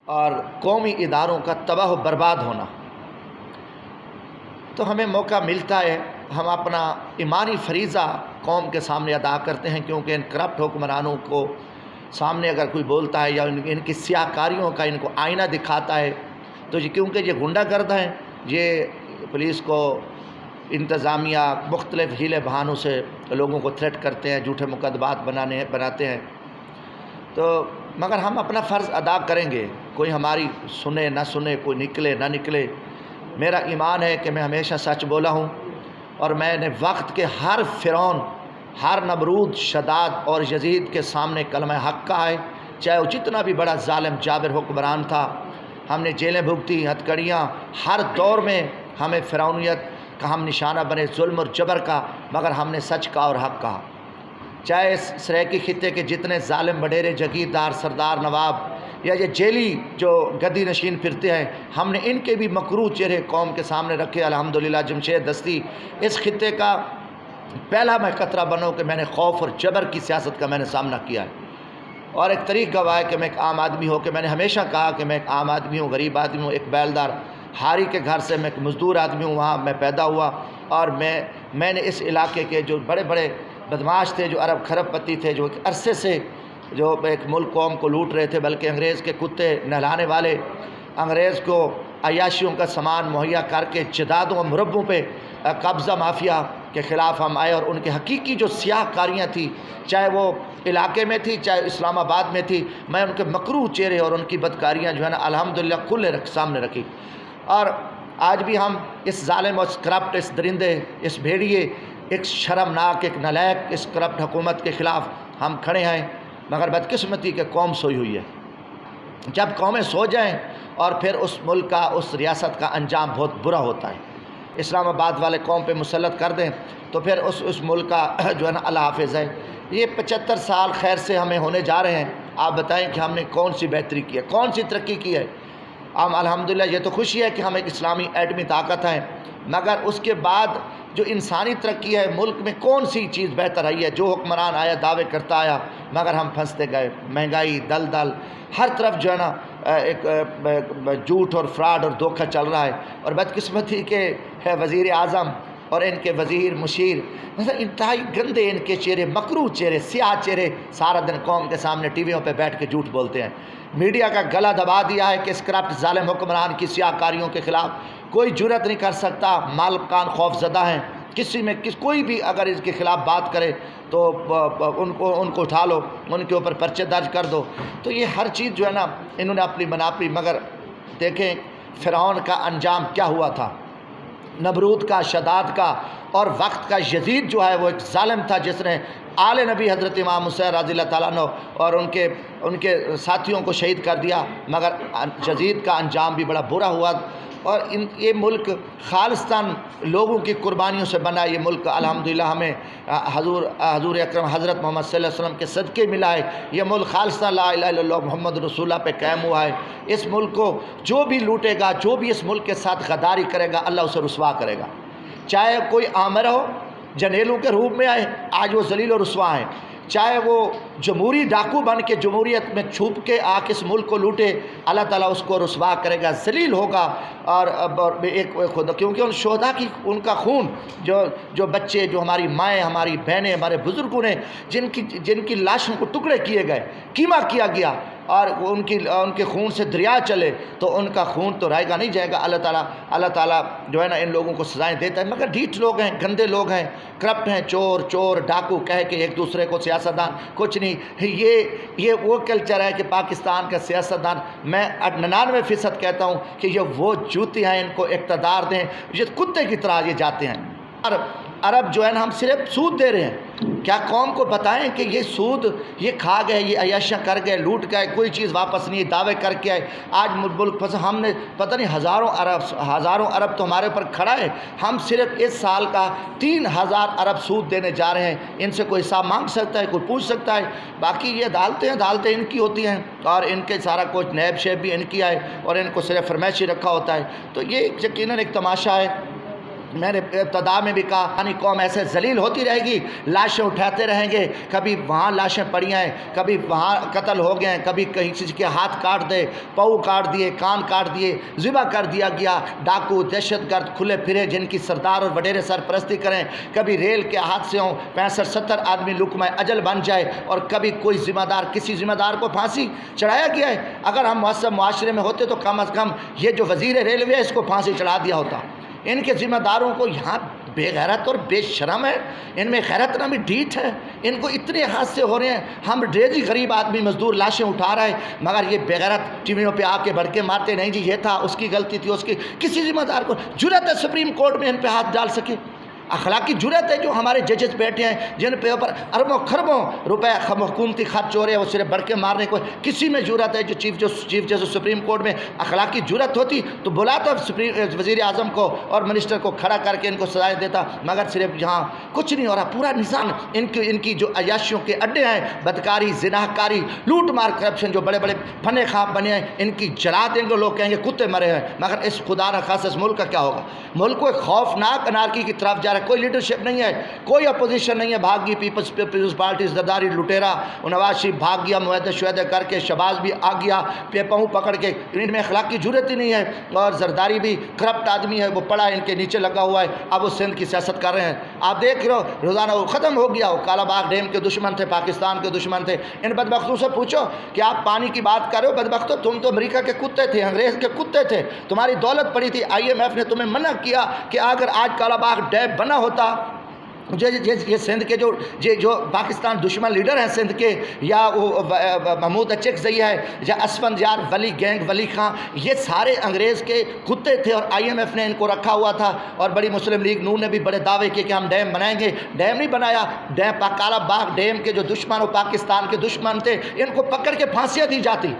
اور قومی اداروں کا تباہ و برباد ہونا، تو ہمیں موقع ملتا ہے ہم اپنا ایمانی فریضہ قوم کے سامنے ادا کرتے ہیں، کیونکہ ان کرپٹ حکمرانوں کو سامنے اگر کوئی بولتا ہے یا ان کی سیاہ کاریوں کا ان کو آئینہ دکھاتا ہے تو کیونکہ یہ غنڈہ گرد ہیں، یہ پولیس کو انتظامیہ مختلف ہیلے بہانوں سے لوگوں کو تھریٹ کرتے ہیں، جھوٹے مقدمات بناتے ہیں، تو مگر ہم اپنا فرض ادا کریں گے، کوئی ہماری سنے نہ سنے، کوئی نکلے نہ نکلے۔ میرا ایمان ہے کہ میں ہمیشہ سچ بولا ہوں، اور میں نے وقت کے ہر فرعون، ہر نمرود، شداد اور یزید کے سامنے کلمہ حق کہا ہے، چاہے وہ جتنا بھی بڑا ظالم جابر حکمران تھا۔ ہم نے جیلیں بھگتی، ہتھکڑیاں، ہر دور میں ہمیں فرعونیت کا ہم نشانہ بنے، ظلم اور جبر کا، مگر ہم نے سچ کہا اور حق کہا۔ چاہے اس سریکی خطے کے جتنے ظالم وڈیرے، جگیردار، سردار، نواب یا یہ جیلی جو گدی نشین پھرتے ہیں، ہم نے ان کے بھی مکروہ چہرے قوم کے سامنے رکھے۔ الحمدللہ جمشید دستی اس خطے کا پہلا میں قطرہ بنوں کہ میں نے خوف اور جبر کی سیاست کا میں نے سامنا کیا ہے، اور ایک طریق گواہ ہے کہ میں ایک عام آدمی ہوں، کہ میں نے ہمیشہ کہا کہ میں ایک عام آدمی ہوں، غریب آدمی ہوں، ایک بیلدار ہاری کے گھر سے میں ایک مزدور آدمی ہوں، وہاں میں پیدا ہوا، اور میں نے اس علاقے کے جو بڑے بڑے بدماش تھے، جو عرب کھرب پتی تھے، جو ایک عرصے سے جو ایک ملک قوم کو لوٹ رہے تھے، بلکہ انگریز کے کتے نہلانے والے، انگریز کو عیاشیوں کا سامان مہیا کر کے جدادوں اور مربوں پہ قبضہ مافیا کے خلاف ہم آئے، اور ان کے حقیقی جو سیاہ کاریاں تھیں، چاہے وہ علاقے میں تھی، چاہے اسلام آباد میں تھی، میں ان کے مکروہ چہرے اور ان کی بدکاریاں جو ہے نا الحمدللہ کھلے سامنے رکھی۔ اور آج بھی ہم اس ظالم اور اس کرپٹ، اس درندے، اس بھیڑیے، ایک شرمناک، ایک نالائق اس کرپٹ حکومت کے خلاف ہم کھڑے ہیں، مگر بدقسمتی کہ قوم سوئی ہوئی ہے۔ جب قومیں سو جائیں اور پھر اس ملک کا، اس ریاست کا انجام بہت برا ہوتا ہے۔ اسلام آباد والے قوم پہ مسلط کر دیں تو پھر اس ملک کا جو ہے نا اللہ حافظ ہے۔ یہ 75 سال خیر سے ہمیں ہونے جا رہے ہیں، آپ بتائیں کہ ہم نے کون سی بہتری کی ہے، کون سی ترقی کی ہے؟ ہم الحمدللہ یہ تو خوشی ہے کہ ہم ایک اسلامی ایٹمی طاقت ہیں، مگر اس کے بعد جو انسانی ترقی ہے ملک میں کون سی چیز بہتر رہی ہے؟ جو حکمران آیا دعوے کرتا آیا، مگر ہم پھنستے گئے، مہنگائی، دلدل، ہر طرف جو ہے نا ایک جھوٹ اور فراڈ اور دھوکہ چل رہا ہے، اور بدقسمتی کے وزیر اعظم اور ان کے وزیر مشیر مطلب انتہائی گندے ان کے چہرے، مکروہ چہرے، سیاہ چہرے، سارا دن قوم کے سامنے ٹی ویوں پہ بیٹھ کے جھوٹ بولتے ہیں۔ میڈیا کا گلا دبا دیا ہے کہ اس کرپٹ ظالم حکمران کی سیاہ کاریوں کے خلاف کوئی جرأت نہیں کر سکتا، مالکان خوف زدہ ہیں، کوئی بھی اگر اس کے خلاف بات کرے تو ان کو اٹھا لو، ان کے اوپر پرچے درج کر دو۔ تو یہ ہر چیز جو ہے نا انہوں نے اپنی بناپی، مگر دیکھیں فرعون کا انجام کیا ہوا تھا، نمرود کا، شداد کا، اور وقت کا یزید جو ہے وہ ایک ظالم تھا جس نے آل نبی حضرت امام حسین رضی اللہ تعالیٰ عنہ اور ان کے ساتھیوں کو شہید کر دیا، مگر یزید کا انجام بھی بڑا برا ہوا۔ اور یہ ملک خالصتاً لوگوں کی قربانیوں سے بنا، یہ ملک الحمدللہ ہمیں حضور اکرم حضرت محمد صلی اللہ علیہ وسلم کے صدقے ملا ہے، یہ ملک خالصتاً لا الہ الا اللہ محمد رسول اللہ پہ قائم ہوا ہے۔ اس ملک کو جو بھی لوٹے گا، جو بھی اس ملک کے ساتھ غداری کرے گا، اللہ اسے رسوا کرے گا، چاہے کوئی آمر ہو، جنیلوں کے روپ میں آئے، آج وہ ذلیل و رسوا ہیں، چاہے وہ جمہوری ڈاکو بن کے جمہوریت میں چھپ کے آ کے اس ملک کو لوٹے، اللہ تعالیٰ اس کو رسوا کرے گا، ذلیل ہوگا۔ اور ایک خود کیونکہ ان شہداء کی، ان کا خون، جو بچے، جو ہماری مائیں، ہماری بہنیں، ہمارے بزرگوں نے جن کی لاشوں کو ٹکڑے کیے گئے، کیما کیا گیا، اور ان کے خون سے دریا چلے، تو ان کا خون تو رائے گا نہیں جائے گا۔ اللہ تعالیٰ جو ہے نا ان لوگوں کو سزائیں دیتا ہے، مگر ڈھیٹ لوگ ہیں، گندے لوگ ہیں، کرپٹ ہیں، چور ڈاکو کہہ کے ایک دوسرے کو سیاستدان کچھ نہیں۔ یہ وہ کلچر ہے کہ پاکستان کا سیاستدان، میں 99% کہتا ہوں کہ یہ وہ جوتی ہیں، ان کو اقتدار دیں، یہ کتے کی طرح یہ جاتے ہیں۔ عرب جو ہے نا ہم صرف سود دے رہے ہیں، کیا قوم کو بتائیں کہ یہ سود یہ کھا گئے، یہ عیاشیاں کر گئے، لوٹ گئے، کوئی چیز واپس نہیں، دعوے کر کے آئے، آج ملک پس ہم نے پتہ نہیں ہزاروں ارب تو ہمارے اوپر کھڑا ہے، ہم صرف اس سال کا 3000 ارب سود دینے جا رہے ہیں۔ ان سے کوئی حساب مانگ سکتا ہے، کوئی پوچھ سکتا ہے؟ باقی یہ عدالتیں ان کی ہوتی ہیں، اور ان کے سارا کچھ نیب شیب بھی ان کی ہے، اور ان کو صرف فرمائشی رکھا ہوتا ہے۔ تو یہ یقیناً ایک تماشا ہے میں نے ابتدا میں بھی کہا پانی قوم ایسے ذلیل ہوتی رہے گی، لاشیں اٹھاتے رہیں گے، کبھی وہاں لاشیں پڑی ہیں، کبھی وہاں قتل ہو گئے ہیں، کبھی کہیں کسی کے ہاتھ کاٹ دے، پاؤں کاٹ دیے، کان کاٹ دیے، ذبح کر دیا گیا، ڈاکو دہشت گرد کھلے پھرے جن کی سردار اور وڈیرے سرپرستی کریں، کبھی ریل کے حادثے ہوں، 65-70 آدمی لقمہ اجل بن جائے، اور کبھی کوئی ذمہ دار کسی ذمہ دار کو پھانسی چڑھایا گیا ہے۔ اگر ہم مہذب معاشرے میں ہوتے تو کم از کم یہ جو وزیر ریلوے ہے اس کو پھانسی چڑھا دیا ہوتا۔ ان کے ذمہ داروں کو یہاں بے غیرت اور بے شرم ہے، ان میں غیرت نہ بھی ڈھیٹ ہے، ان کو اتنے حادثے ہو رہے ہیں، ہم ڈیزی غریب آدمی مزدور لاشیں اٹھا رہا ہے، مگر یہ بے غیرت ٹی ویوں پہ آ کے بھڑکے مارتے نہیں جی یہ تھا، اس کی غلطی تھی، اس کی کسی ذمہ دار کو جرأت ہے سپریم کورٹ میں ان پہ ہاتھ ڈال سکے؟ اخلاقی جرأت ہے جو ہمارے ججز بیٹھے ہیں جن پہ اوپر اربوں خربوں روپے حکومتی خرچ ہو رہے ہیں، وہ صرف بڑھ کے مارنے کو، کسی میں جرأت ہے جو چیف جسٹس سپریم کورٹ میں اخلاقی جرأت ہوتی تو بلاتا وزیر اعظم کو اور منسٹر کو کھڑا کر کے ان کو سزائیں دیتا، مگر صرف یہاں کچھ نہیں ہو رہا۔ پورا نظام ان کی جو عیاشیوں کے اڈے ہیں، بدکاری، زنا کاری، لوٹ مار، کرپشن، جو بڑے بڑے فن خواب بنے ہیں، ان کی جلا دیں گے، لوگ کہیں گے کتے مرے ہیں، مگر اس خدا نخواستہ اس ملک کا کیا ہوگا؟ ملک کو ایک خوفناک انارکی کی طرف جا رہا ہے، کوئی لیڈرشپ نہیں ہے، کوئی اپوزیشن نہیں ہے، بھاگ گئی پیپلز پارٹی زرداری لٹیرا، نواز شریف بھاگ گیا معاہدے شعدے کر کے، شہباز بھی آ گیا پاؤں پکڑ کے، ان میں اخلاقی جرأت ہی نہیں ہے، اور زرداری بھی کرپٹ آدمی ہے، وہ پڑا ان کے نیچے لگا ہوا ہے، اب وہ سندھ کی سیاست کر رہے ہیں، آپ دیکھ رہے ہو روزانہ وہ ختم ہو گیا، وہ کالا باغ ڈیم کے دشمن تھے، پاکستان کے دشمن تھے، ان بدبختوں سے پوچھو کہ آپ پانی کی بات کر رہے ہو، بدبختو تم تو امریکہ کے کتے تھے، انگریز کے کتے تھے، تمہاری دولت پڑی تھی، IMF نے تمہیں منع کیا کہ اگر آج کالا باغ ڈیم بنا ہوتا، یہ سندھ کے جو پاکستان دشمن لیڈر ہیں سندھ کے، یا وہ محمود اچکزئی ہے، یا اسفندیار ولی گینگ ولی خان، یہ سارے انگریز کے کتے تھے، اور IMF نے ان کو رکھا ہوا تھا، اور بڑی مسلم لیگ نون نے بھی بڑے دعوے کیے کہ ہم ڈیم بنائیں گے، ڈیم نہیں بنایا، کالا باغ ڈیم کے جو دشمن اور پاکستان کے دشمن تھے ان کو پکڑ کے پھانسیاں دی جاتی۔